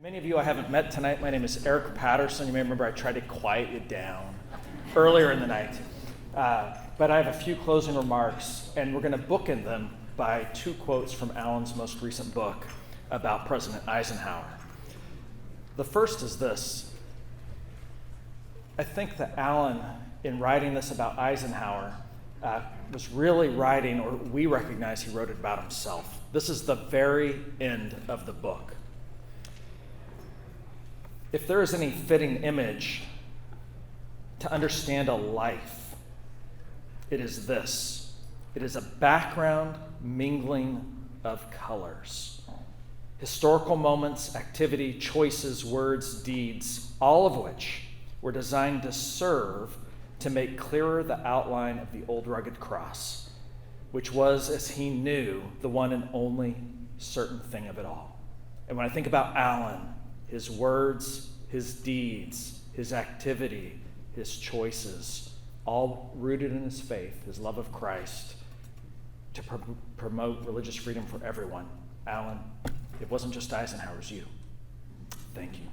Many of you I haven't met tonight. My name is Eric Patterson. You may remember I tried to quiet you down earlier in the night. But I have a few closing remarks, and we're going to bookend them by two quotes from Alan's most recent book about President Eisenhower. The first is this. I think that Alan, in writing this about Eisenhower, was really writing, or we recognize he wrote it about himself. This is the very end of the book. If there is any fitting image to understand a life, it is this. It is a background mingling of colors. Historical moments, activity, choices, words, deeds, all of which were designed to serve to make clearer the outline of the old rugged cross, which was, as he knew, the one and only certain thing of it all. And when I think about Alan, his words, his deeds, his activity, his choices, all rooted in his faith, his love of Christ, to promote religious freedom for everyone. Alan, it wasn't just Eisenhower, it was you. Thank you.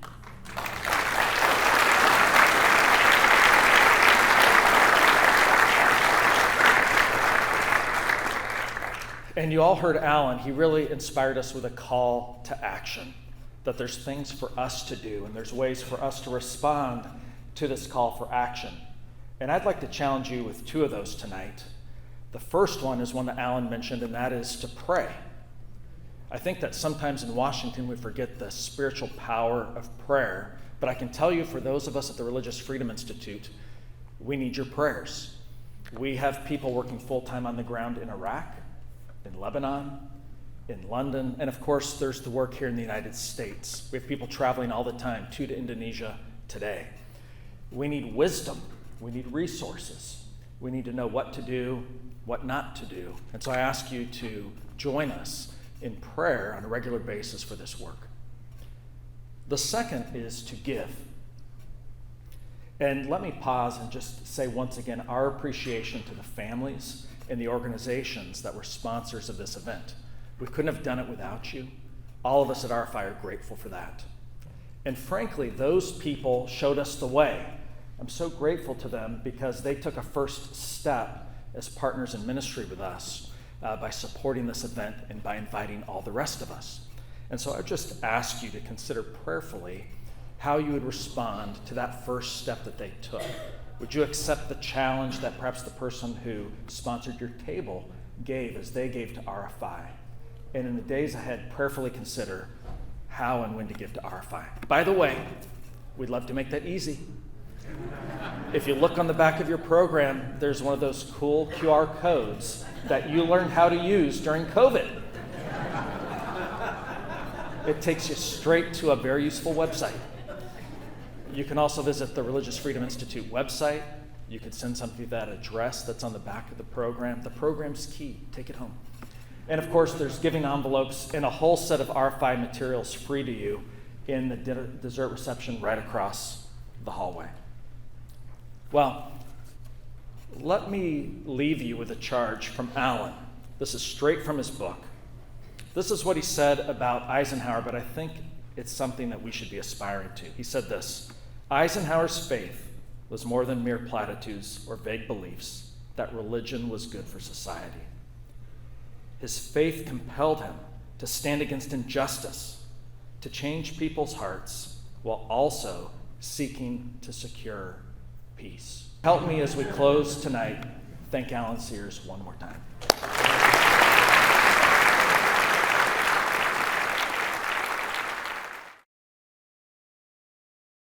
And you all heard Alan. He really inspired us with a call to action, that there's things for us to do and there's ways for us to respond to this call for action. And I'd like to challenge you with two of those tonight. The first one is one that Alan mentioned, and that is to pray. I think that sometimes in Washington we forget the spiritual power of prayer, but I can tell you, for those of us at the Religious Freedom Institute, we need your prayers. We have people working full-time on the ground in Iraq, in Lebanon, in London, and of course there's the work here in the United States. We have people traveling all the time to Indonesia today. We need wisdom. We need resources. We need to know what to do, what not to do. And so I ask you to join us in prayer on a regular basis for this work. The second is to give. And let me pause and just say once again our appreciation to the families and the organizations that were sponsors of this event. We couldn't have done it without you. All of us at RFI are grateful for that. And frankly, those people showed us the way. I'm so grateful to them because they took a first step as partners in ministry with us by supporting this event and by inviting all the rest of us. And so I just ask you to consider prayerfully how you would respond to that first step that they took. Would you accept the challenge that perhaps the person who sponsored your table gave as they gave to RFI? And in the days ahead, prayerfully consider how and when to give to RFI. By the way, we'd love to make that easy. If you look on the back of your program, there's one of those cool QR codes that you learned how to use during COVID. It takes you straight to a very useful website. You can also visit the Religious Freedom Institute website. You could send something to that address that's on the back of the program. The program's key. Take it home. And of course, there's giving envelopes and a whole set of RFI materials free to you in the dessert reception right across the hallway. Well, let me leave you with a charge from Alan. This is straight from his book. This is what he said about Eisenhower, but I think it's something that we should be aspiring to. He said this: Eisenhower's faith was more than mere platitudes or vague beliefs that religion was good for society. His faith compelled him to stand against injustice, to change people's hearts, while also seeking to secure peace. Help me as we close tonight. Thank Alan Sears one more time.